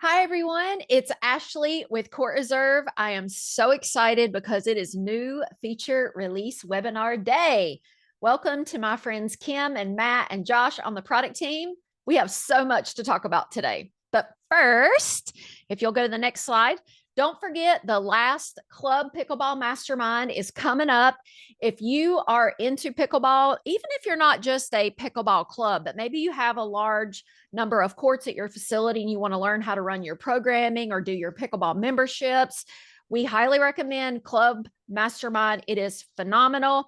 Hi, everyone. It's Ashley with CourtReserve. I am so excited because it is new feature release webinar day. Welcome to my friends Kim and Matt and Josh on the product team. We have so much to talk about today. But first, if you'll go to the next slide, don't forget the last Club Pickleball Mastermind is coming up. If you are into pickleball, even if you're not just a pickleball club, but maybe you have a large number of courts at your facility and you want to learn how to run your programming or do your pickleball memberships, we highly recommend Club Mastermind. It is phenomenal.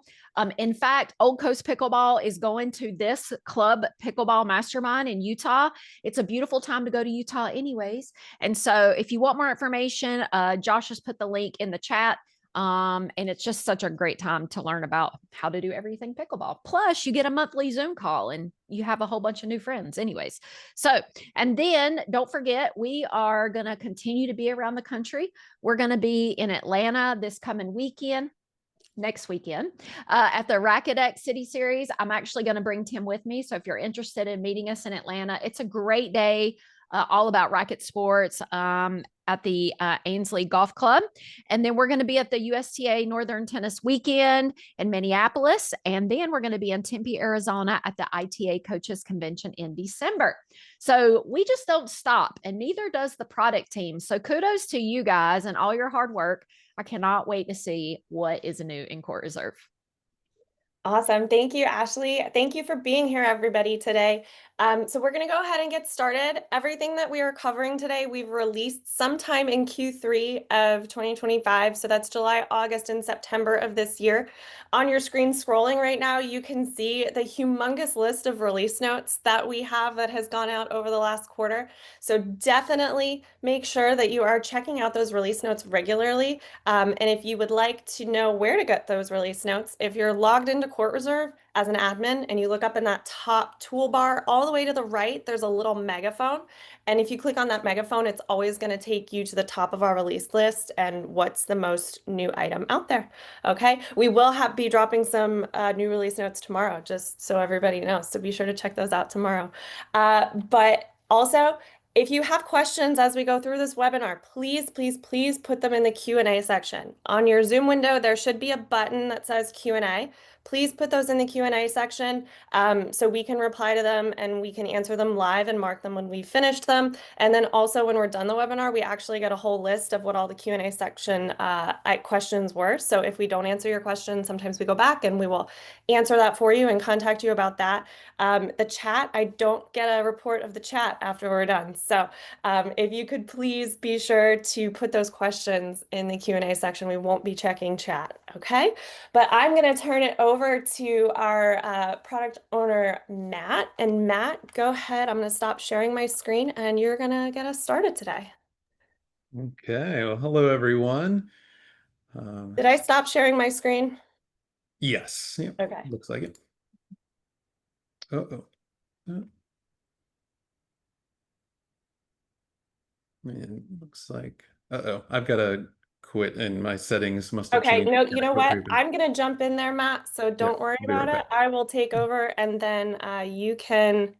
In fact, Old Coast Pickleball is going to this Club Pickleball Mastermind in Utah. It's a beautiful time to go to Utah anyways. And so if you want more information, Josh has put the link in the chat. And it's just such a great time to learn about how to do everything pickleball. Plus, you get a monthly Zoom call and you have a whole bunch of new friends, anyways. So, and then don't forget, we are going to continue to be around the country. We're going to be in Atlanta this coming weekend. Next weekend at the Racket X City Series. I'm actually going to bring Tim with me. So if you're interested in meeting us in Atlanta, it's a great day, all about racket sports at the Ainsley Golf Club. And then we're going to be at the USTA Northern Tennis Weekend in Minneapolis. And then we're going to be in Tempe, Arizona at the ITA Coaches Convention in December. So we just don't stop, and neither does the product team. So kudos to you guys and all your hard work. I cannot wait to see what is new in CourtReserve. Awesome. Thank you, Ashley. Thank you for being here, everybody, today. So we're going to go ahead and get started. Everything that we are covering today, we've released sometime in Q3 of 2025. So that's July, August, and September of this year. On your screen scrolling right now, you can see the humongous list of release notes that we have that has gone out over the last quarter. So definitely make sure that you are checking out those release notes regularly. And if you would like to know where to get those release notes, if you're logged into CourtReserve as an admin and you look up in that top toolbar all the way to the right, there's a little megaphone. And if you click on that megaphone, it's always going to take you to the top of our release list and what's the most new item out there. Okay, we will be dropping some new release notes tomorrow, just so everybody knows. So be sure to check those out tomorrow. But also, if you have questions as we go through this webinar, please, please, please put them in the Q&A section. On your Zoom window, there should be a button that says Q&A. Please put those in the Q&A section so we can reply to them and we can answer them live and mark them when we finished them. And then also when we're done the webinar, we actually get a whole list of what all the Q&A section questions were. So if we don't answer your question, sometimes we go back and we will answer that for you and contact you about that. The chat, I don't get a report of the chat after we're done. So if you could please be sure to put those questions in the Q&A section. We won't be checking chat, okay? But I'm going to turn it over to our product owner, Matt. And Matt, go ahead. I'm going to stop sharing my screen and you're going to get us started today. Okay, well, hello everyone. Did I stop sharing my screen? Yes, yep, Okay. looks like it. Uh-oh. It looks like, I've got to quit and my settings must have Okay, changed. no, you know what? I'm going to jump in there, Matt, so Yeah, don't worry I'll be about right it. back. I will take over and then you can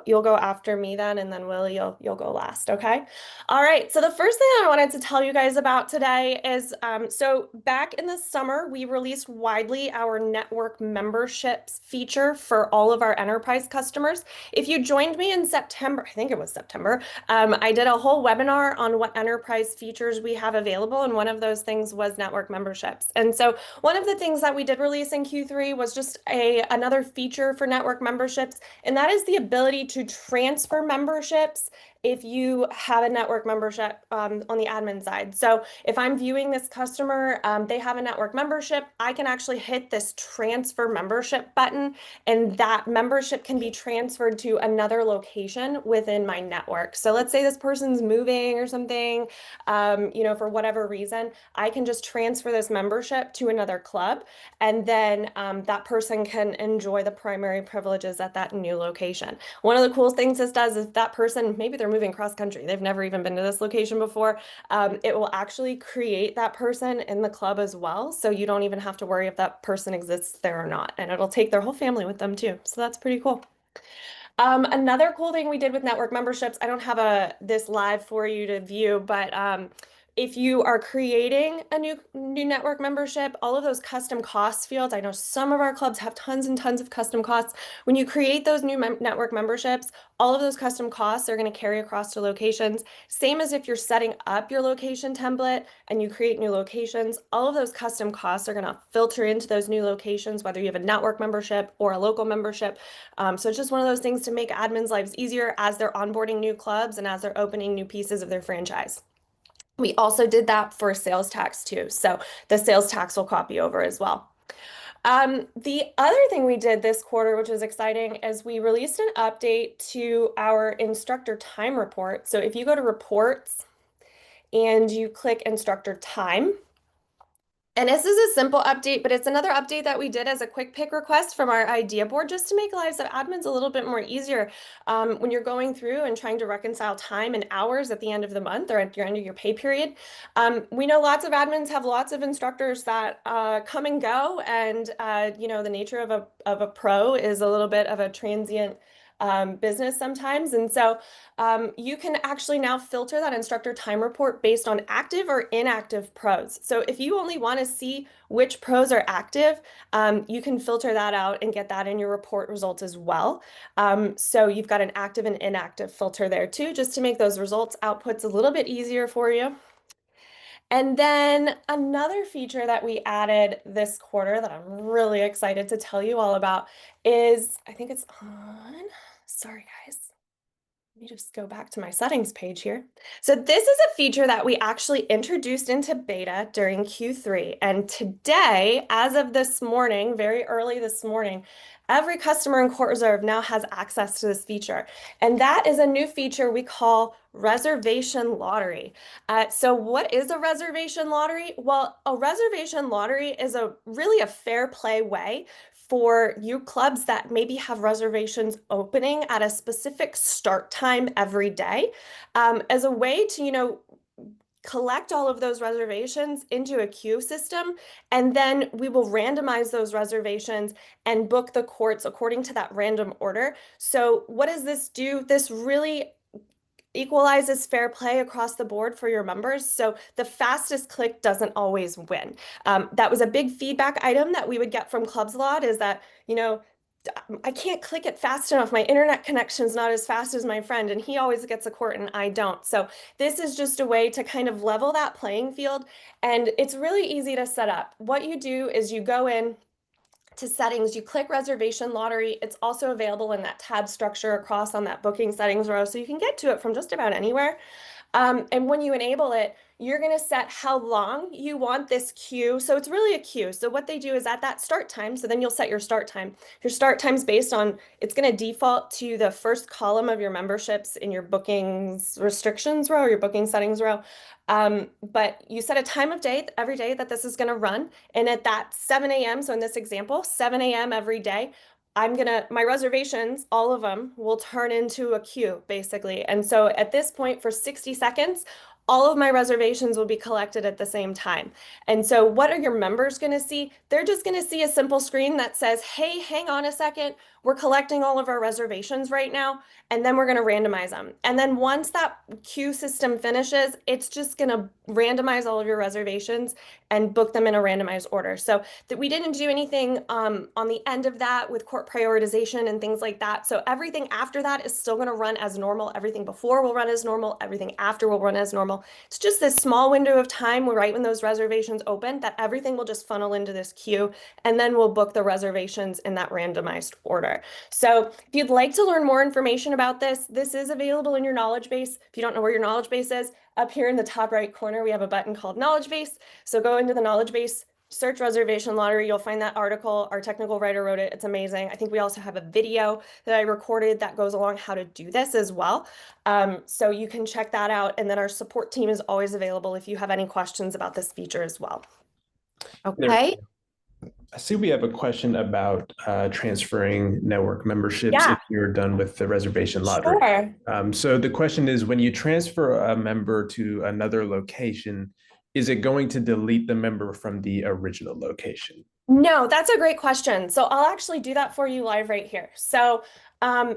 you'll go after me then, and then Willie, you'll go last, okay? All right, so the first thing I wanted to tell you guys about today is, so back in the summer, we released widely our network memberships feature for all of our enterprise customers. If you joined me in September, I think it was September, I did a whole webinar on what enterprise features we have available, and one of those things was network memberships. And so one of the things that we did release in Q3 was just another feature for network memberships, and that is the ability to transfer memberships if you have a network membership on the admin side. So if I'm viewing this customer, they have a network membership, I can actually hit this transfer membership button, and that membership can be transferred to another location within my network. So let's say this person's moving or something, for whatever reason, I can just transfer this membership to another club, and then that person can enjoy the primary privileges at that new location. One of the cool things this does is that person, maybe they're moving cross country, they've never even been to this location before, it will actually create that person in the club as well. So you don't even have to worry if that person exists there or not. And it'll take their whole family with them too. So that's pretty cool. Another cool thing we did with network memberships, I don't have this live for you to view, but if you are creating a new network membership, all of those custom cost fields, I know some of our clubs have tons and tons of custom costs. When you create those new network memberships, all of those custom costs are going to carry across to locations. Same as if you're setting up your location template and you create new locations, all of those custom costs are going to filter into those new locations, whether you have a network membership or a local membership. So it's just one of those things to make admins' lives easier as they're onboarding new clubs and as they're opening new pieces of their franchise. We also did that for sales tax too. So the sales tax will copy over as well. The other thing we did this quarter, which was exciting, is we released an update to our instructor time report. So if you go to reports and you click instructor time, and this is a simple update, but it's another update that we did as a quick pick request from our idea board just to make lives of admins a little bit more easier when you're going through and trying to reconcile time and hours at the end of the month or at your end of your pay period. We know lots of admins have lots of instructors that come and go, and the nature of a pro is a little bit of a transient business sometimes. And so you can actually now filter that instructor time report based on active or inactive pros. So if you only want to see which pros are active, you can filter that out and get that in your report results as well. So you've got an active and inactive filter there too, just to make those results outputs a little bit easier for you. And then another feature that we added this quarter that I'm really excited to tell you all about is, I think it's on, sorry guys. Let me just go back to my settings page here. So this is a feature that we actually introduced into beta during Q3. And today, as of this morning, very early this morning, every customer in CourtReserve now has access to this feature. And that is a new feature we call reservation lottery. So what is a reservation lottery? Well, a reservation lottery is really a fair play way for you clubs that maybe have reservations opening at a specific start time every day, as a way to, collect all of those reservations into a queue system, and then we will randomize those reservations and book the courts according to that random order. So what does this do? This really equalizes fair play across the board for your members. So the fastest click doesn't always win. That was a big feedback item that we would get from clubs a lot, is that, I can't click it fast enough. My internet connection's not as fast as my friend, and he always gets a court and I don't. So this is just a way to kind of level that playing field. And it's really easy to set up. What you do is you go in to settings, you click reservation lottery. It's also available in that tab structure across on that booking settings row, so you can get to it from just about anywhere. And when you enable it, you're going to set how long you want this queue. So it's really a queue. So what they do is at that start time, so then you'll set your start time. Your start time's based on, it's going to default to the first column of your memberships in your bookings restrictions row or your booking settings row. But you set a time of day every day that this is going to run. And at that 7 a.m., so in this example, 7 a.m. every day, my reservations, all of them, will turn into a queue, basically. And so at this point, for 60 seconds, all of my reservations will be collected at the same time. And so what are your members going to see? They're just going to see a simple screen that says, hey, hang on a second. We're collecting all of our reservations right now, and then we're going to randomize them. And then once that queue system finishes, it's just going to randomize all of your reservations and book them in a randomized order. So that we didn't do anything on the end of that with court prioritization and things like that. So everything after that is still going to run as normal. Everything before will run as normal. Everything after will run as normal. It's just this small window of time right when those reservations open that everything will just funnel into this queue, and then we'll book the reservations in that randomized order. So if you'd like to learn more information about this, this is available in your knowledge base. If you don't know where your knowledge base is, up here in the top right corner, we have a button called knowledge base. So go into the knowledge base, search reservation lottery. You'll find that article. Our technical writer wrote it. It's amazing. I think we also have a video that I recorded that goes along how to do this as well. So you can check that out. And then our support team is always available if you have any questions about this feature as well. Okay. I see we have a question about transferring network memberships if you're done with the reservation lottery. Sure. So the question is, when you transfer a member to another location, is it going to delete the member from the original location? No, that's a great question. So I'll actually do that for you live right here. So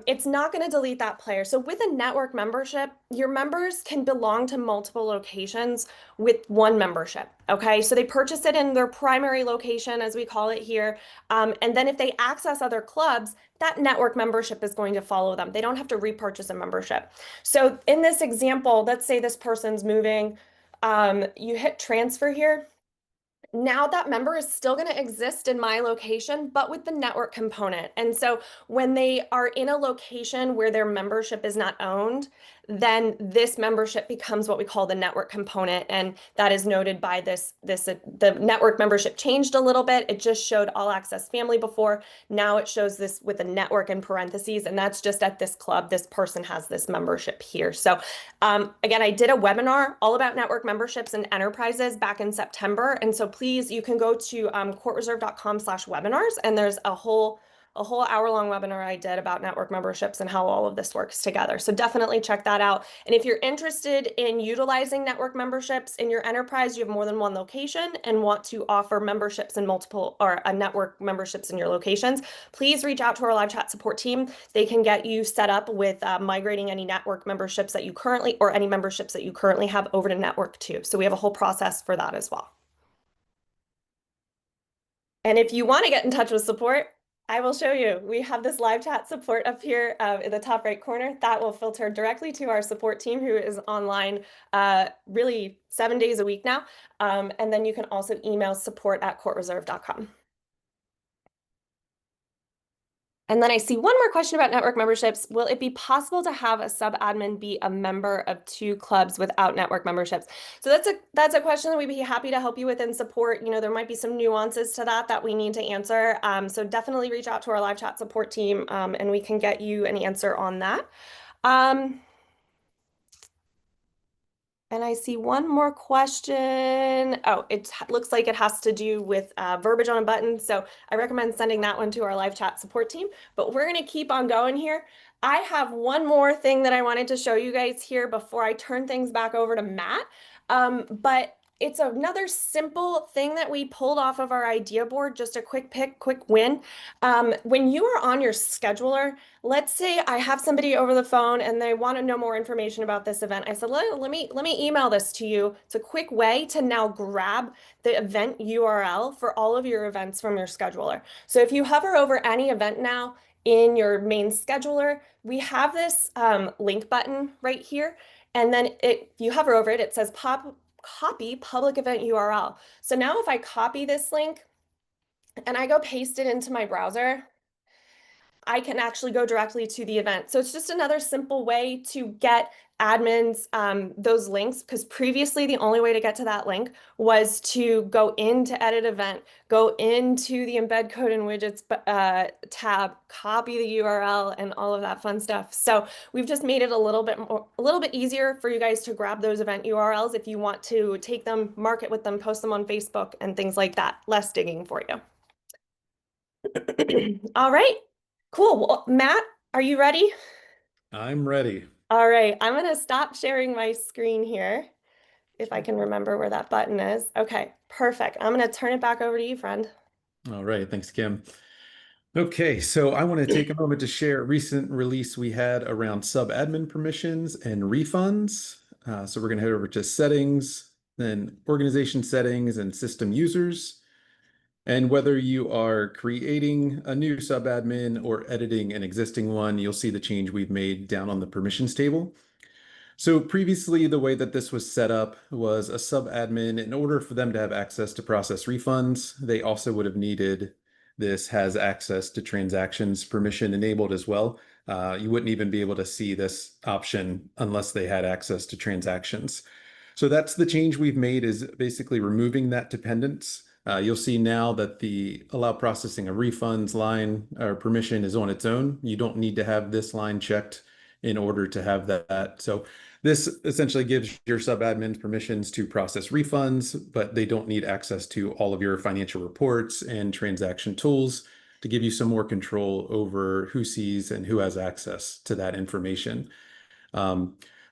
it's not going to delete that player. So with a network membership, your members can belong to multiple locations with one membership. Okay, so they purchase it in their primary location, as we call it here. And then if they access other clubs, that network membership is going to follow them. They don't have to repurchase a membership. So in this example, let's say this person's moving. You hit transfer here. Now that member is still going to exist in my location, but with the network component. And so when they are in a location where their membership is not owned, then this membership becomes what we call the network component. And that is noted by the network membership changed a little bit. It just showed all access family before. Now it shows this with a network in parentheses, and that's just at this club. This person has this membership here. So again, I did a webinar all about network memberships and enterprises back in September. And so please, you can go to courtreserve.com/webinars, and there's a whole hour-long webinar I did about network memberships and how all of this works together. So definitely check that out. And if you're interested in utilizing network memberships in your enterprise, you have more than one location and want to offer memberships in multiple or a network memberships in your locations, please reach out to our live chat support team. They can get you set up with migrating any network memberships that you currently or any memberships that you currently have over to network too. So we have a whole process for that as well. And if you want to get in touch with support, I will show you. We have this live chat support up here in the top right corner. That will filter directly to our support team who is online really 7 days a week now. And then you can also email support@courtreserve.com. And then I see one more question about network memberships. Will it be possible to have a sub-admin be a member of 2 clubs without network memberships? So that's a question that we'd be happy to help you with in support. You know, there might be some nuances to that we need to answer. So definitely reach out to our live chat support team and we can get you an answer on that. And I see one more question. Oh, it looks like it has to do with verbiage on a button. So I recommend sending that one to our live chat support team. But we're going to keep on going here. I have one more thing that I wanted to show you guys here before I turn things back over to Matt. But it's another simple thing that we pulled off of our idea board, just a quick pick, quick win. When you are on your scheduler, let's say I have somebody over the phone and they want to know more information about this event. I said, let me email this to you. It's a quick way to now grab the event URL for all of your events from your scheduler. So if you hover over any event now in your main scheduler, we have this link button right here. And then if you hover over it, it says copy public event URL. So now if I copy this link and I go paste it into my browser, I can actually go directly to the event. So it's just another simple way to get admins those links, because previously the only way to get to that link was to go into edit event, go into the embed code and widgets tab, copy the URL and all of that fun stuff. So we've just made it a little bit easier for you guys to grab those event URLs if you want to take them, market with them, post them on Facebook and things like that. Less digging for you. All right. Cool. Well, Matt, are you ready? I'm ready. All right. I'm going to stop sharing my screen here if I can remember where that button is. Okay, perfect. I'm going to turn it back over to you, friend. All right. Thanks, Kim. Okay, so I want to take a moment to share a recent release we had around sub-admin permissions and refunds. So we're going to head over to settings, then organization settings and system users. And whether you are creating a new sub-admin or editing an existing one, you'll see the change we've made down on the permissions table. So previously, the way that this was set up was a sub-admin, in order for them to have access to process refunds, they also would have needed this has access to transactions permission enabled as well. You wouldn't even be able to see this option unless they had access to transactions. So that's the change we've made, is basically removing that dependence. You'll see now that the allow processing of refunds line or permission is on its own. You don't need to have this line checked in order to have that. So this essentially gives your sub-admins permissions to process refunds, but they don't need access to all of your financial reports and transaction tools to give you some more control over who sees and who has access to that information.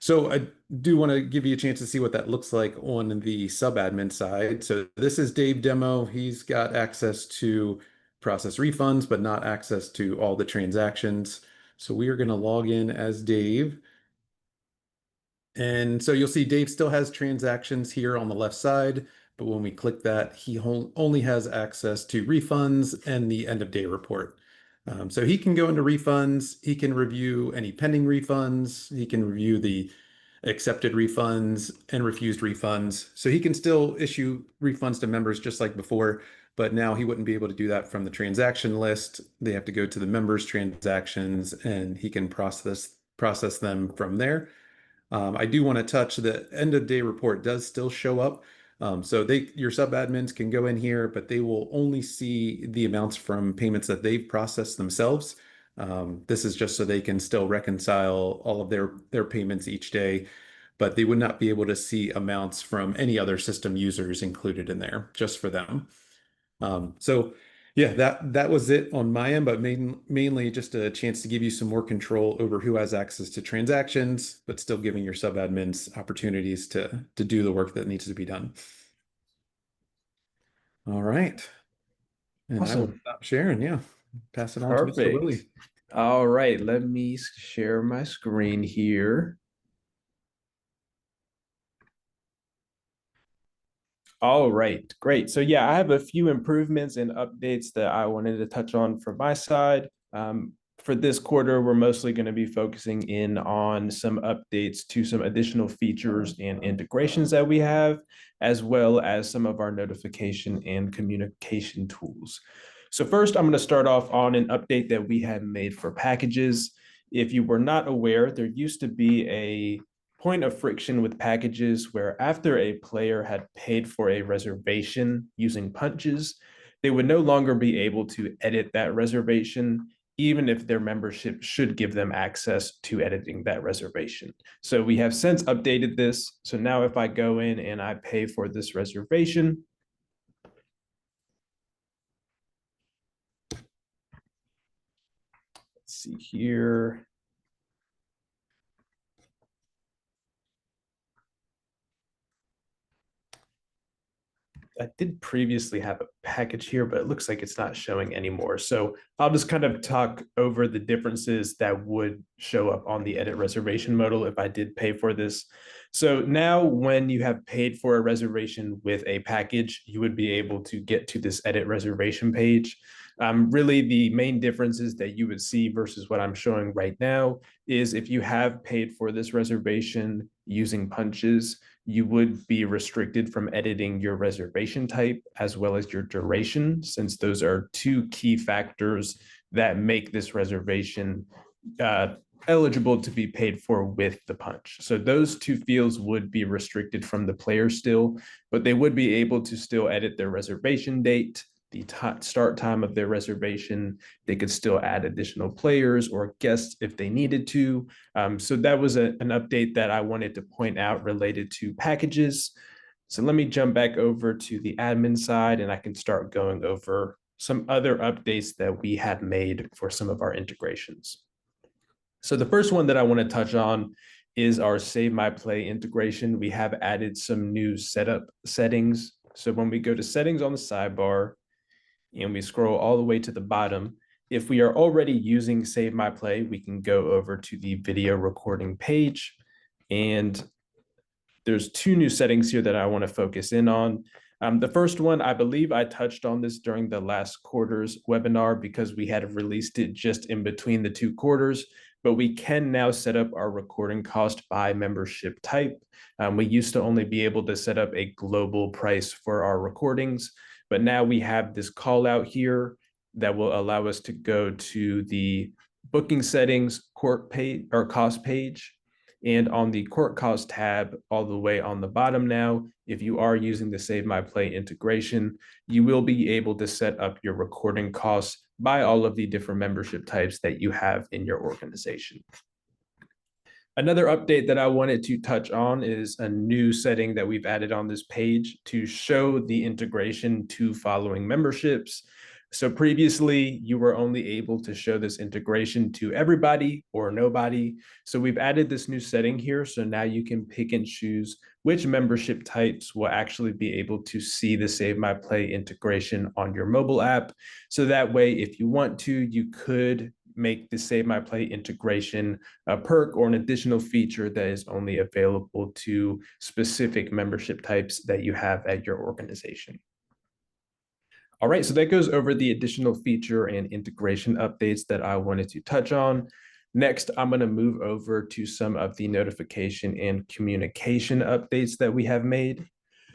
So I do want to give you a chance to see what that looks like on the sub-admin side. So this is Dave demo. He's got access to process refunds, but not access to all the transactions. So we are going to log in as Dave. And so you'll see Dave still has transactions here on the left side, but when we click that, he only has access to refunds and the end of day report. So he can go into refunds, he can review any pending refunds, he can review the accepted refunds and refused refunds. So he can still issue refunds to members just like before, but now he wouldn't be able to do that from the transaction list. They have to go to the members' transactions and he can process them from there. I do want to touch the end of day report does still show up. So your sub admins can go in here, but they will only see the amounts from payments that they've processed themselves. This is just so they can still reconcile all of their payments each day, but they would not be able to see amounts from any other system users included in there, just for them. So yeah, that was it on my end, but mainly just a chance to give you some more control over who has access to transactions, but still giving your sub admins opportunities to do the work that needs to be done. All right. And I will Awesome. stop sharing. Yeah. Pass it on to Mr. Willie. Perfect. All right, let me share my screen here. All right, great. So yeah, I have a few improvements and updates that I wanted to touch on from my side. For this quarter, we're mostly going to be focusing in on some updates to some additional features and integrations that we have, as well as some of our notification and communication tools. So first, I'm going to start off on an update that we have made for packages. If you were not aware, there used to be a point of friction with packages where after a player had paid for a reservation using punches, they would no longer be able to edit that reservation, even if their membership should give them access to editing that reservation. So we have since updated this. So now if I go in and I pay for this reservation, let's see here. I did previously have a package here, but it looks like it's not showing anymore. So I'll just kind of talk over the differences that would show up on the edit reservation modal if I did pay for this. So now when you have paid for a reservation with a package, you would be able to get to this edit reservation page. Really, the main differences that you would see versus what I'm showing right now is if you have paid for this reservation using punches, you would be restricted from editing your reservation type as well as your duration, since those are two key factors that make this reservation eligible to be paid for with the punch. So those two fields would be restricted from the player still, but they would be able to still edit their reservation date, the start time of their reservation. They could still add additional players or guests if they needed to. So that was an update that I wanted to point out related to packages. So let me jump back over to the admin side and I can start going over some other updates that we have made for some of our integrations. So the first one that I want to touch on is our Save My Play integration. We have added some new setup settings. So when we go to settings on the sidebar, and we scroll all the way to the bottom, if we are already using Save My Play, we can go over to the video recording page. And there's two new settings here that I want to focus in on. The first one, I believe I touched on this during the last quarter's webinar because we had released it just in between the two quarters, but we can now set up our recording cost by membership type. We used to only be able to set up a global price for our recordings, but now we have this call out here that will allow us to go to the booking settings court page or cost page. And on the court cost tab, all the way on the bottom now, if you are using the Save My Play integration, you will be able to set up your recording costs by all of the different membership types that you have in your organization. Another update that I wanted to touch on is a new setting that we've added on this page to show the integration to following memberships. So previously, you were only able to show this integration to everybody or nobody. So we've added this new setting here. So now you can pick and choose which membership types will actually be able to see the Save My Play integration on your mobile app. So that way, if you want to, you could make the Save My Play integration a perk or an additional feature that is only available to specific membership types that you have at your organization. All right, so that goes over the additional feature and integration updates that I wanted to touch on. Next, I'm going to move over to some of the notification and communication updates that we have made.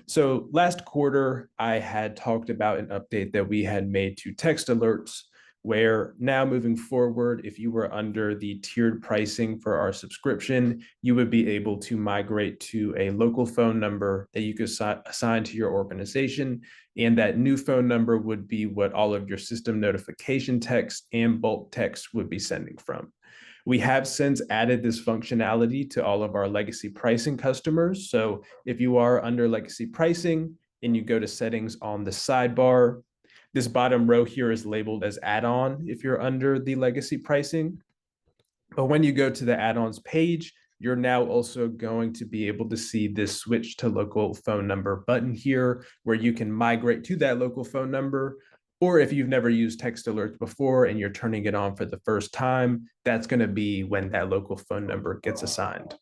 So last quarter, I had talked about an update that we had made to text alerts, where now moving forward, if you were under the tiered pricing for our subscription, you would be able to migrate to a local phone number that you could assign to your organization. And that new phone number would be what all of your system notification text and bulk text would be sending from. We have since added this functionality to all of our legacy pricing customers. So if you are under legacy pricing and you go to settings on the sidebar, this bottom row here is labeled as add-on if you're under the legacy pricing. But when you go to the add-ons page, you're now also going to be able to see this switch to local phone number button here, where you can migrate to that local phone number. Or if you've never used text alerts before and you're turning it on for the first time, that's going to be when that local phone number gets assigned.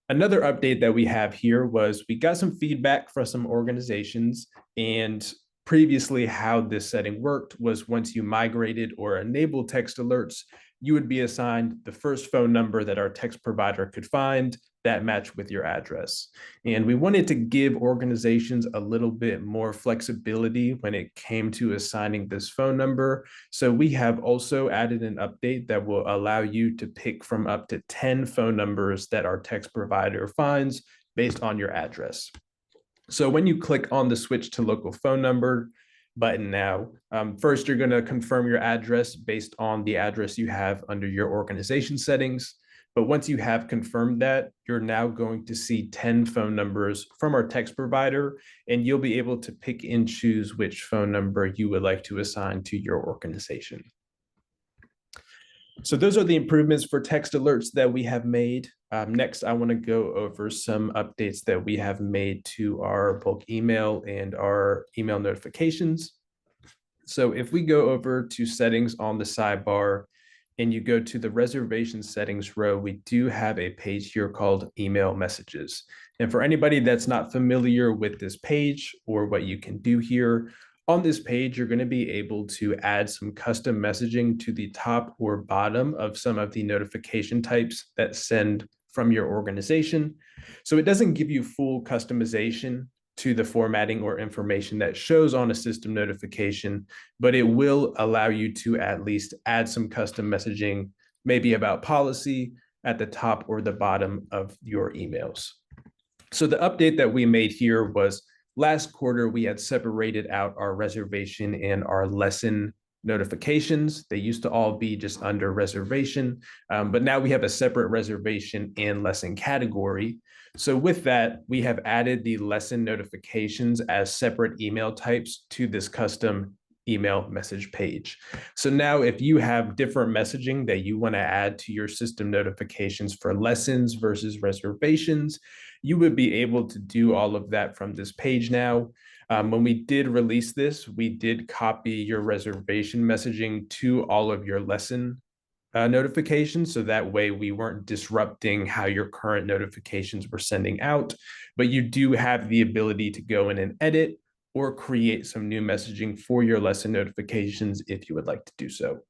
Another update that we have here was we got some feedback from some organizations, and previously how this setting worked was once you migrated or enabled text alerts, you would be assigned the first phone number that our text provider could find that matched with your address. And we wanted to give organizations a little bit more flexibility when it came to assigning this phone number. So we have also added an update that will allow you to pick from up to 10 phone numbers that our text provider finds based on your address. So when you click on the switch to local phone number button now, first you're going to confirm your address based on the address you have under your organization settings. But once you have confirmed that, you're now going to see 10 phone numbers from our text provider, and you'll be able to pick and choose which phone number you would like to assign to your organization. So those are the improvements for text alerts that we have made. Next, I want to go over some updates that we have made to our bulk email and our email notifications. So if we go over to settings on the sidebar and you go to the reservation settings row, we do have a page here called email messages. And for anybody that's not familiar with this page or what you can do here, on this page, you're going to be able to add some custom messaging to the top or bottom of some of the notification types that send from your organization. So it doesn't give you full customization to the formatting or information that shows on a system notification, but it will allow you to at least add some custom messaging, maybe about policy, at the top or the bottom of your emails. So the update that we made here was last quarter, we had separated out our reservation and our lesson notifications. They used to all be just under reservation, but now we have a separate reservation and lesson category. So with that, we have added the lesson notifications as separate email types to this custom email message page. So now if you have different messaging that you want to add to your system notifications for lessons versus reservations, you would be able to do all of that from this page now. When we did release this, we did copy your reservation messaging to all of your lesson notifications. So that way we weren't disrupting how your current notifications were sending out, but you do have the ability to go in and edit or create some new messaging for your lesson notifications if you would like to do so.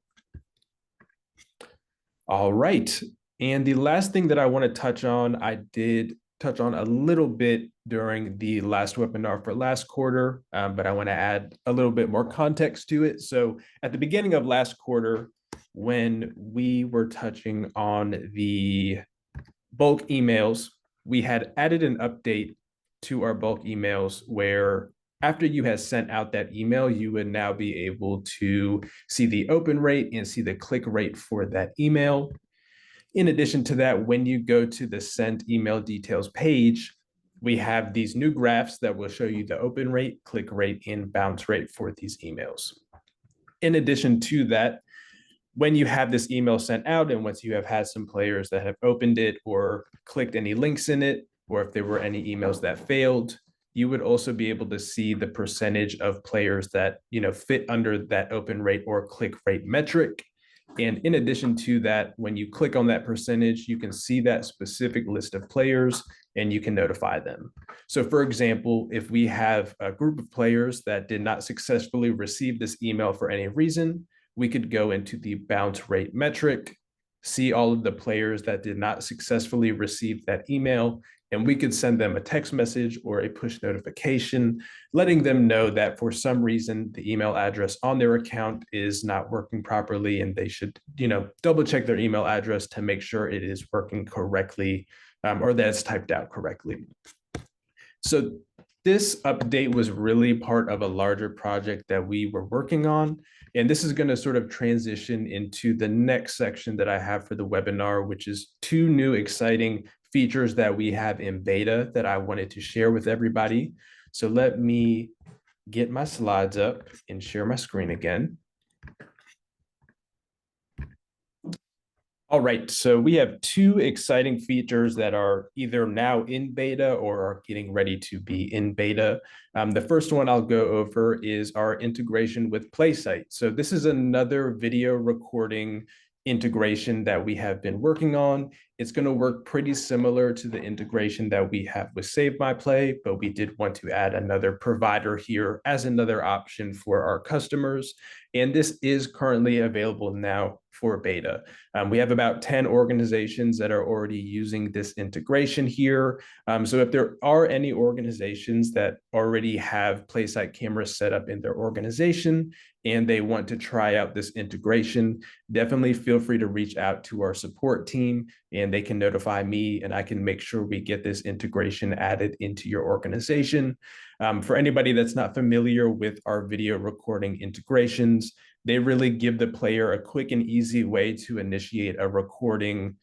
All right. And the last thing that I want to touch on, I did touch on a little bit during the last webinar for last quarter, but I want to add a little bit more context to it. So at the beginning of last quarter, when we were touching on the bulk emails, we had added an update to our bulk emails where after you had sent out that email, you would now be able to see the open rate and see the click rate for that email. In addition to that, when you go to the sent email details page, we have these new graphs that will show you the open rate, click rate, and bounce rate for these emails. In addition to that, when you have this email sent out and once you have had some players that have opened it or clicked any links in it, or if there were any emails that failed, you would also be able to see the percentage of players that fit under that open rate or click rate metric. And in addition to that, when you click on that percentage, you can see that specific list of players and you can notify them. So for example, if we have a group of players that did not successfully receive this email for any reason, we could go into the bounce rate metric, see all of the players that did not successfully receive that email, and we could send them a text message or a push notification, letting them know that for some reason the email address on their account is not working properly, and they should, double check their email address to make sure it is working correctly, or that it's typed out correctly. So this update was really part of a larger project that we were working on. And this is going to sort of transition into the next section that I have for the webinar, which is 2 new exciting features that we have in beta that I wanted to share with everybody. So let me get my slides up and share my screen again. All right, so we have 2 exciting features that are either now in beta or are getting ready to be in beta. The first one I'll go over is our integration with PlaySite. So this is another video recording integration that we have been working on. It's going to work pretty similar to the integration that we have with Save My Play, but we did want to add another provider here as another option for our customers. And this is currently available now for beta. We have about 10 organizations that are already using this integration here. So if there are any organizations that already have PlaySite cameras set up in their organization and they want to try out this integration, definitely feel free to reach out to our support team and they can notify me and I can make sure we get this integration added into your organization. For anybody that's not familiar with our video recording integrations, they really give the player a quick and easy way to initiate a recording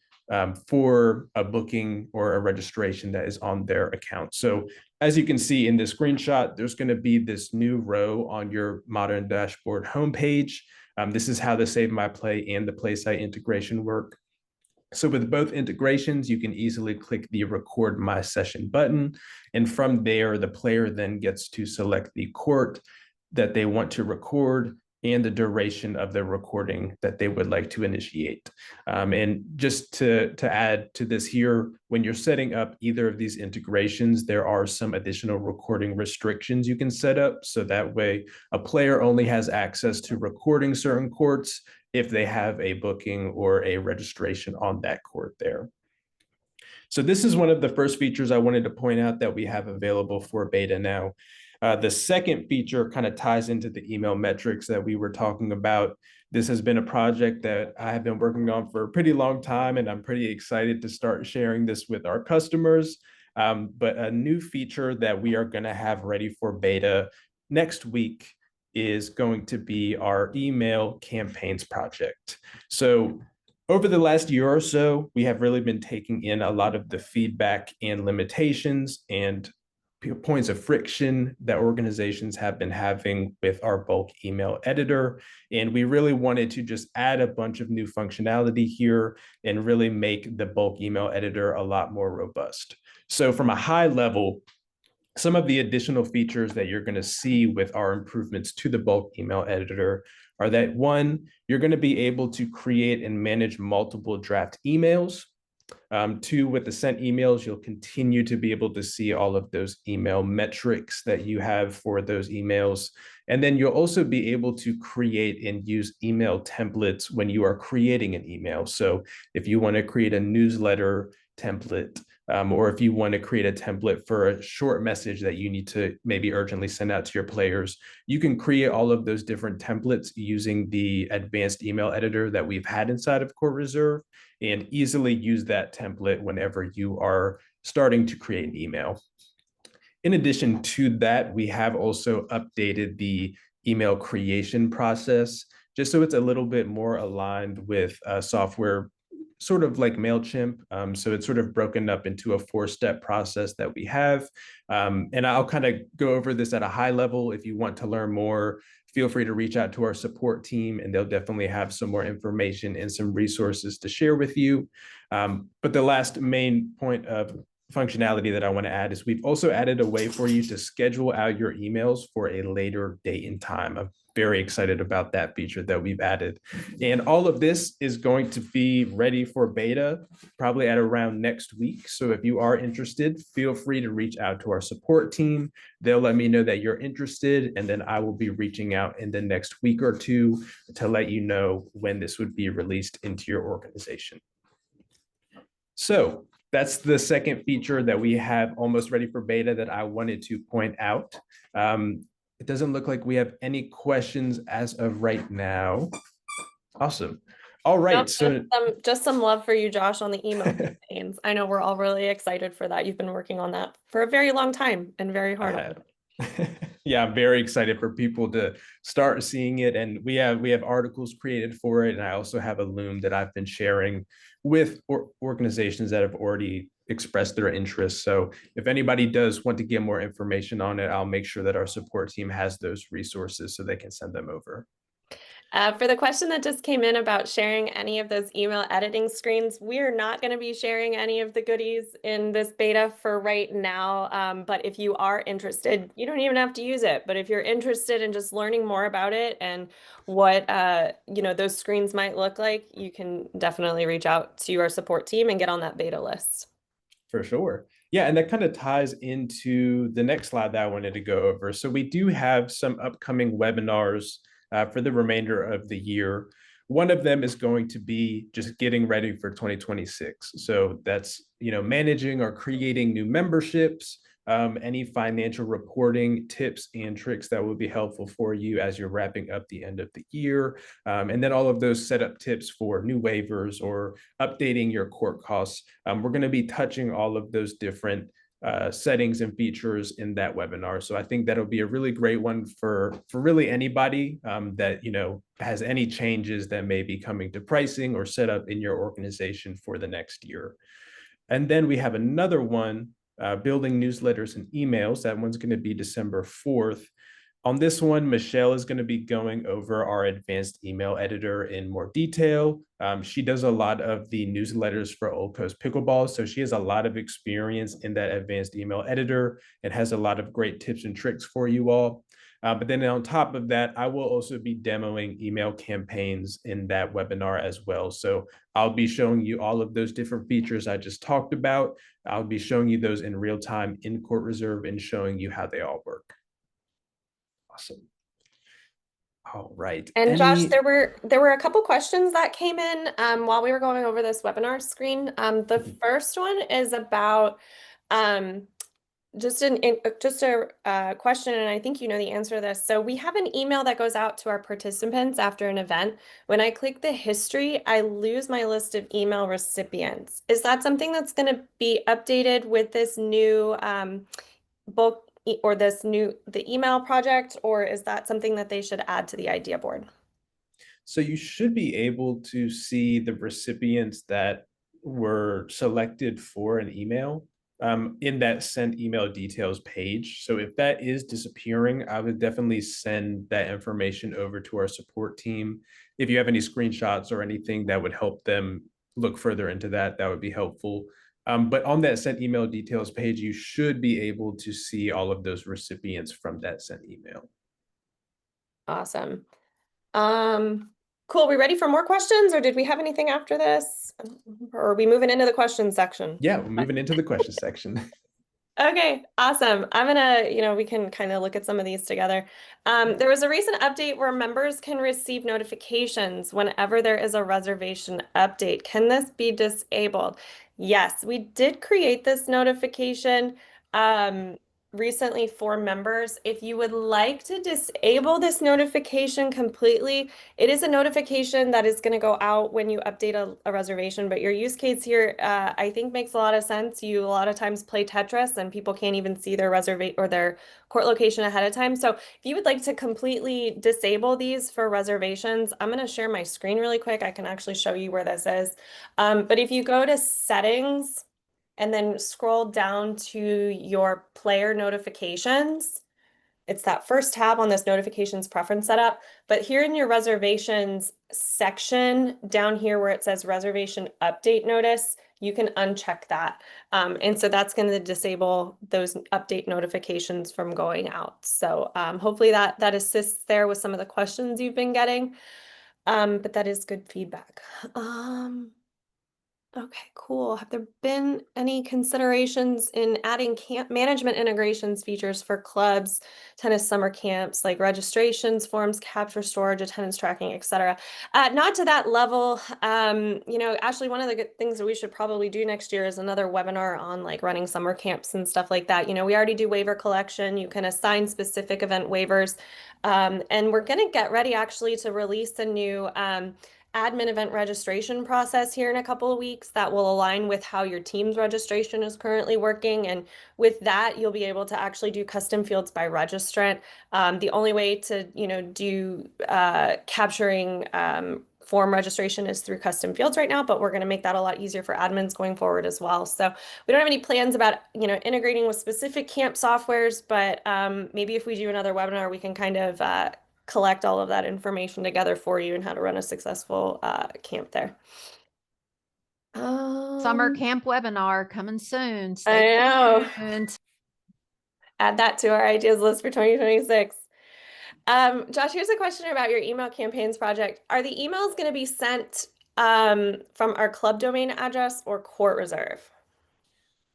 for a booking or a registration that is on their account. So as you can see in this screenshot, there's going to be this new row on your Modern Dashboard homepage. This is how the Save My Play and the PlaySite integration work. So with both integrations, you can easily click the Record My Session button. And from there, the player then gets to select the court that they want to record and the duration of the recording that they would like to initiate. And just to add to this here, when you're setting up either of these integrations, there are some additional recording restrictions you can set up. So that way a player only has access to recording certain courts if they have a booking or a registration on that court there. So this is one of the first features I wanted to point out that we have available for beta now. The second feature kind of ties into the email metrics that we were talking about. This has been a project that I have been working on for a pretty long time, and I'm pretty excited to start sharing this with our customers. But a new feature that we are going to have ready for beta next week is going to be our email campaigns project. So over the last year or so, we have really been taking in a lot of the feedback and limitations and points of friction that organizations have been having with our bulk email editor. And we really wanted to just add a bunch of new functionality here and really make the bulk email editor a lot more robust. So from a high level, some of the additional features that you're going to see with our improvements to the bulk email editor are that 1, you're going to be able to create and manage multiple draft emails. 2, with the sent emails, you'll continue to be able to see all of those email metrics that you have for those emails. And then you'll also be able to create and use email templates when you are creating an email. So if you want to create a newsletter template, or if you want to create a template for a short message that you need to maybe urgently send out to your players, you can create all of those different templates using the advanced email editor that we've had inside of CourtReserve and easily use that template whenever you are starting to create an email. In addition to that, we have also updated the email creation process just so it's a little bit more aligned with software sort of like MailChimp. So it's sort of broken up into a 4-step process that we have. And I'll kind of go over this at a high level. If you want to learn more, feel free to reach out to our support team and they'll definitely have some more information and some resources to share with you. But the last main point of functionality that I want to add is we've also added a way for you to schedule out your emails for a later date and time. very excited about that feature that we've added. And all of this is going to be ready for beta probably at around next week. So if you are interested, feel free to reach out to our support team. They'll let me know that you're interested, and then I will be reaching out in the next week or two to let you know when this would be released into your organization. So that's the second feature that we have almost ready for beta that I wanted to point out. It doesn't look like we have any questions as of right now. Awesome. All right. Nope, So just some love for you, Josh, on the email campaigns. I know we're all really excited for that. You've been working on that for a very long time and very hard on it. Yeah, I'm very excited for people to start seeing it. And we have articles created for it. And I also have a Loom that I've been sharing with organizations that have already expressed their interest. So if anybody does want to get more information on it, I'll make sure that our support team has those resources so they can send them over. For the question that just came in about sharing any of those email editing screens, we're not going to be sharing any of the goodies in this beta for right now. But if you are interested, you don't even have to use it. But if you're interested in just learning more about it and what those screens might look like, you can definitely reach out to our support team and get on that beta list. For sure. Yeah, and that kind of ties into the next slide that I wanted to go over. So we do have some upcoming webinars for the remainder of the year. One of them is going to be just getting ready for 2026. So that's, managing or creating new memberships, any financial reporting tips and tricks that will be helpful for you as you're wrapping up the end of the year. And then all of those setup tips for new waivers or updating your court costs. We're going to be touching all of those different settings and features in that webinar. So I think that'll be a really great one for really anybody that has any changes that may be coming to pricing or setup in your organization for the next year. And then we have another one, building newsletters and emails. That one's going to be December 4th. On this one, Michelle is going to be going over our advanced email editor in more detail. She does a lot of the newsletters for Old Coast Pickleball, so she has a lot of experience in that advanced email editor and has a lot of great tips and tricks for you all. But then on top of that, I will also be demoing email campaigns in that webinar as well. So I'll be showing you all of those different features I just talked about. I'll be showing you those in real time in CourtReserve and showing you how they all work. Awesome. All right. And Josh, there were a couple questions that came in while we were going over this webinar screen. The first one is about just a question, and I think you know the answer to this. So we have an email that goes out to our participants after an event. When I click the history, I lose my list of email recipients. Is that something that's going to be updated with this new bulk or the email project, or is that something that they should add to the idea board? So you should be able to see the recipients that were selected for an email in that send email details page. So if that is disappearing, I would definitely send that information over to our support team. If you have any screenshots or anything that would help them look further into that, that would be helpful. But on that sent email details page, you should be able to see all of those recipients from that sent email. Awesome. Cool. We ready for more questions, or did we have anything after this? Or are we moving into the questions section? Yeah, we're moving into the question section. Okay, awesome. I'm gonna, we can kind of look at some of these together. There was a recent update where members can receive notifications whenever there is a reservation update. Can this be disabled? Yes, we did create this notification recently for members. If you would like to disable this notification completely, it is a notification that is going to go out when you update a reservation, but your use case here, I think makes a lot of sense. You a lot of times play Tetris and people can't even see their reservation or their court location ahead of time. So if you would like to completely disable these for reservations, I'm going to share my screen really quick. I can actually show you where this is. But if you go to settings, and then scroll down to your player notifications. It's that first tab on this notifications preference setup. But here in your reservations section, down here where it says reservation update notice, You can uncheck that. And so that's going to disable those update notifications from going out. So hopefully that assists there with some of the questions you've been getting. But that is good feedback. Okay, cool. Have there been any considerations in adding camp management integrations features for clubs, tennis summer camps, like registrations, forms, capture, storage, attendance tracking, etc.? Not to that level. Ashley, one of the good things that we should probably do next year is another webinar on like running summer camps and stuff like that. We already do waiver collection. You can assign specific event waivers. And we're going to get ready actually to release a new admin event registration process here in a couple of weeks that will align with how your team's registration is currently working. And with that, you'll be able to actually do custom fields by registrant. The only way to, do capturing form registration is through custom fields right now, but we're going to make that a lot easier for admins going forward as well. So we don't have any plans about, integrating with specific camp softwares, but maybe if we do another webinar, we can kind of collect all of that information together for you and how to run a successful camp there. Summer camp webinar coming soon. I know. Tuned. Add that to our ideas list for 2026. Josh, here's a question about your email campaigns project. Are the emails going to be sent from our club domain address or CourtReserve?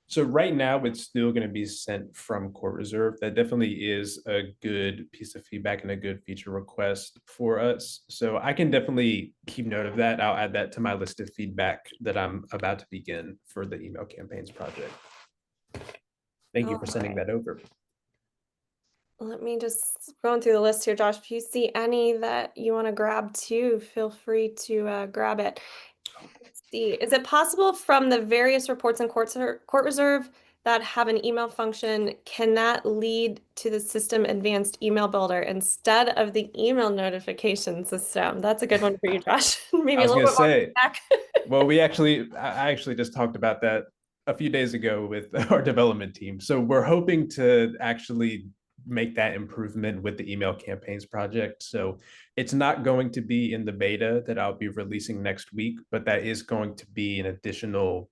So right now it's still going to be sent from CourtReserve. That definitely is a good piece of feedback and a good feature request for us. So I can definitely keep note of that. I'll add that to my list of feedback that I'm about to begin for the email campaigns project. Thank you for sending that over. Let me just going through the list here, Josh. If you see any that you want to grab too, feel free to grab it. Let's see. Is it possible from the various reports in CourtReserve that have an email function, can that lead to the system advanced email builder instead of the email notification system? That's a good one for you, Josh. Maybe I was a little going bit to more say, well, I actually just talked about that a few days ago with our development team. So we're hoping to actually make that improvement with the email campaigns project. So it's not going to be in the beta that I'll be releasing next week, but that is going to be an additional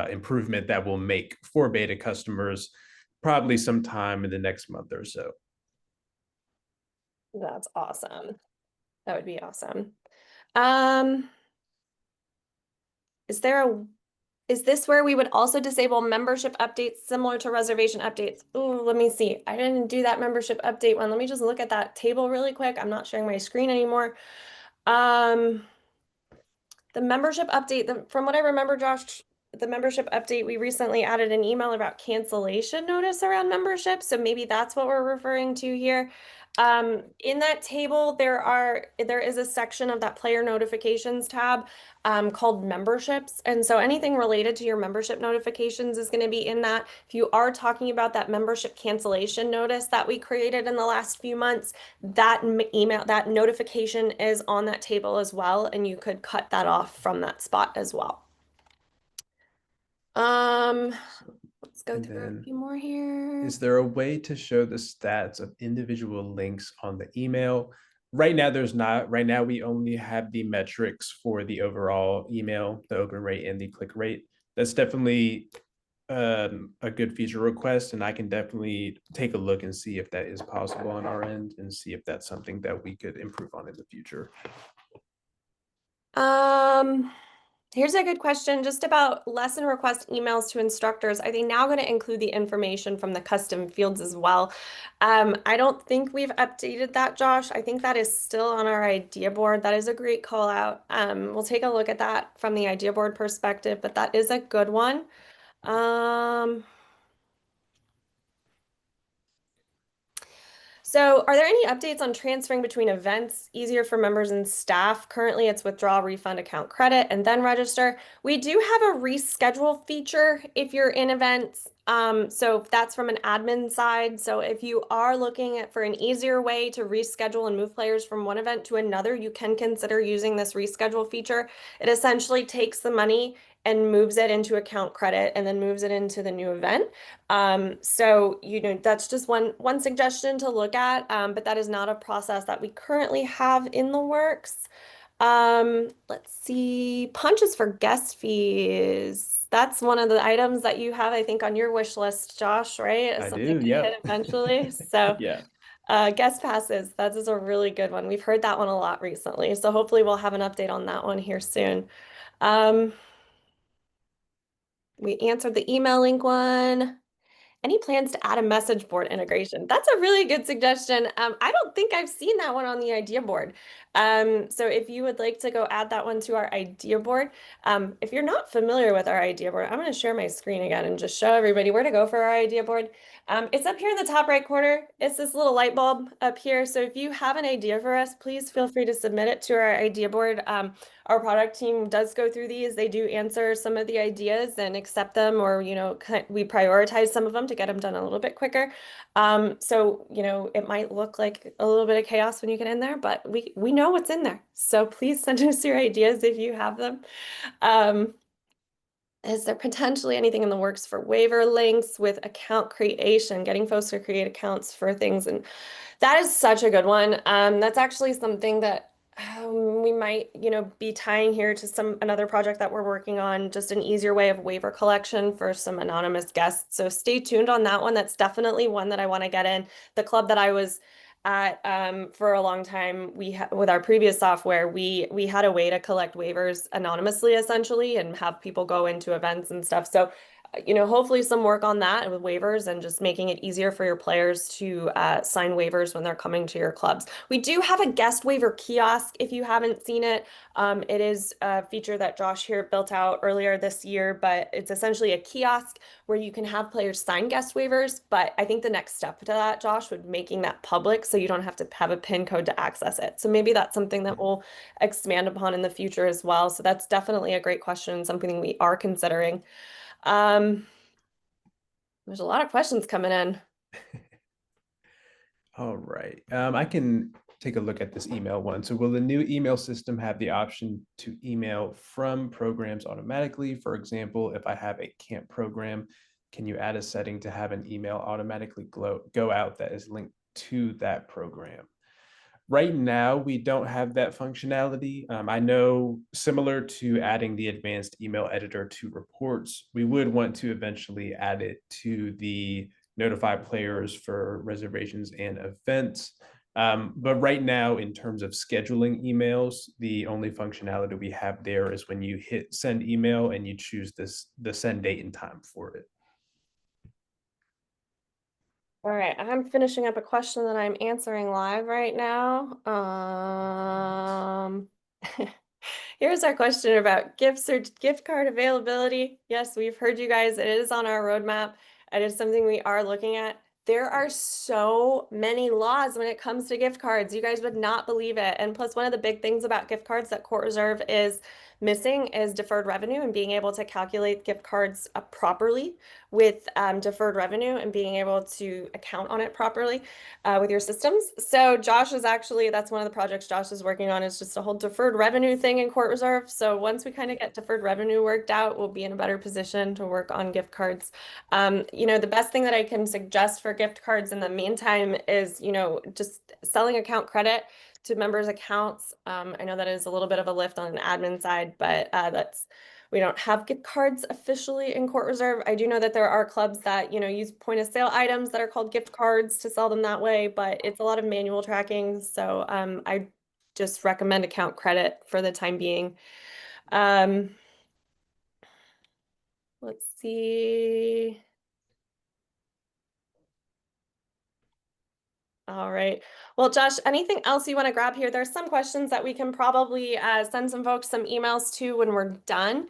improvement that we'll make for beta customers probably sometime in the next month or so. That's awesome. That would be awesome. Is this where we would also disable membership updates similar to reservation updates? Oh, let me see. I didn't do that membership update one. Let me just look at that table really quick. I'm not sharing my screen anymore. The membership update, from what I remember, Josh, the membership update, we recently added an email about cancellation notice around membership. So maybe that's what we're referring to here. In that table, there is a section of that player notifications tab called memberships. And so anything related to your membership notifications is going to be in that. If you are talking about that membership cancellation notice that we created in the last few months, that email, that notification is on that table as well. And you could cut that off from that spot as well. Let's go through a few more here. Is there a way to show the stats of individual links on the email? Right now, there's not. Right now, we only have the metrics for the overall email, the open rate and the click rate. That's definitely a good feature request, and I can definitely take a look and see if that is possible on our end and see if that's something that we could improve on in the future. Here's a good question just about lesson request emails to instructors. Are they now going to include the information from the custom fields as well? I don't think we've updated that, Josh. I think that is still on our idea board. That is a great call out. We'll take a look at that from the idea board perspective, but that is a good one. So are there any updates on transferring between events, easier for members and staff? Currently, it's withdraw, refund, account credit, and then register. We do have a reschedule feature if you're in events. So that's from an admin side. So if you are looking for an easier way to reschedule and move players from one event to another, you can consider using this reschedule feature. It essentially takes the money and moves it into account credit and then moves it into the new event. So, that's just one suggestion to look at, but that is not a process that we currently have in the works. Let's see. Punches for guest fees. That's one of the items that you have, I think, on your wish list, Josh, right? As I something do, to hit yep. eventually. So, Yeah. guest passes, that is a really good one. We've heard that one a lot recently. So hopefully we'll have an update on that one here soon. Um, we answered the email link one. Any plans to add a message board integration? That's a really good suggestion. I don't think I've seen that one on the idea board. So if you would like to go add that one to our idea board, if you're not familiar with our idea board, I'm going to share my screen again and just show everybody where to go for our idea board. It's up here in the top right corner. It's this little light bulb up here. So if you have an idea for us, please feel free to submit it to our idea board. Our product team does go through these. They do answer some of the ideas and accept them, or, we prioritize some of them to get them done a little bit quicker. So, it might look like a little bit of chaos when you get in there, but we know what's in there. So please send us your ideas if you have them. Is there potentially anything in the works for waiver links with account creation, getting folks to create accounts for things? And that is such a good one. That's actually something that we might, be tying here to another project that we're working on, just an easier way of waiver collection for some anonymous guests. So stay tuned on that one. That's definitely one that I want to get in. The club that I was at for a long time, with our previous software, we had a way to collect waivers anonymously, essentially, and have people go into events and stuff. So hopefully some work on that with waivers and just making it easier for your players to sign waivers when they're coming to your clubs. We do have a guest waiver kiosk if you haven't seen it. It is a feature that Josh here built out earlier this year, but it's essentially a kiosk where you can have players sign guest waivers. But I think the next step to that, Josh, would making that public so you don't have to have a PIN code to access it. So maybe that's something that we'll expand upon in the future as well. So that's definitely a great question, something we are considering. There's a lot of questions coming in. All right. I can take a look at this email one. So will the new email system have the option to email from programs automatically? For example, if I have a camp program, can you add a setting to have an email automatically go out that is linked to that program? Right now, we don't have that functionality. I know, similar to adding the advanced email editor to reports, we would want to eventually add it to the notify players for reservations and events. But right now, in terms of scheduling emails, the only functionality we have there is when you hit send email and you choose the send date and time for it. All right, I'm finishing up a question that I'm answering live right now. Here's our question about gift card availability. Yes, we've heard you guys. It is on our roadmap. It is something we are looking at. There are so many laws when it comes to gift cards. You guys would not believe it. And plus, one of the big things about gift cards that CourtReserve is missing is deferred revenue, and being able to calculate gift cards properly with deferred revenue and being able to account on it properly with your systems. So Josh is actually, that's one of the projects Josh is working on, is just a whole deferred revenue thing in CourtReserve. So once we kind of get deferred revenue worked out, we'll be in a better position to work on gift cards. The best thing that I can suggest for gift cards in the meantime is, just selling account credit to members' accounts. I know that is a little bit of a lift on an admin side, but we don't have gift cards officially in CourtReserve. I do know that there are clubs that, use point of sale items that are called gift cards to sell them that way, but it's a lot of manual tracking. So I just recommend account credit for the time being. Let's see. All right. Well, Josh, anything else you want to grab here? There's some questions that we can probably send some folks some emails to when we're done.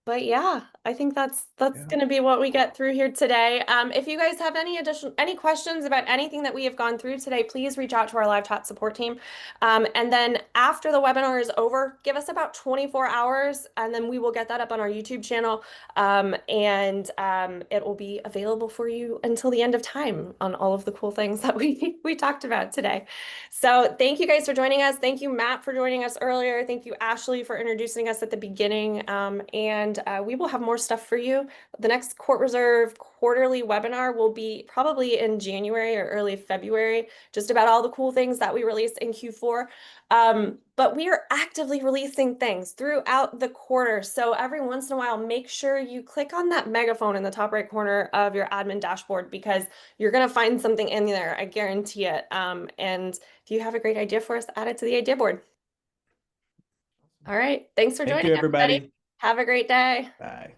But yeah, I think that's going to be what we get through here today. If you guys have any questions about anything that we have gone through today, please reach out to our live chat support team. And then after the webinar is over, give us about 24 hours, and then we will get that up on our YouTube channel. It will be available for you until the end of time on all of the cool things that we talked about today. So thank you guys for joining us. Thank you, Matt, for joining us earlier. Thank you, Ashley, for introducing us at the beginning. And and we will have more stuff for you. The next Court Reserve quarterly webinar will be probably in January or early February, just about all the cool things that we released in Q4. But we are actively releasing things throughout the quarter. So every once in a while, make sure you click on that megaphone in the top right corner of your admin dashboard, because you're going to find something in there. I guarantee it. And if you have a great idea for us, add it to the idea board. All right. Thanks for Thank joining, you, everybody. Have a great day. Bye.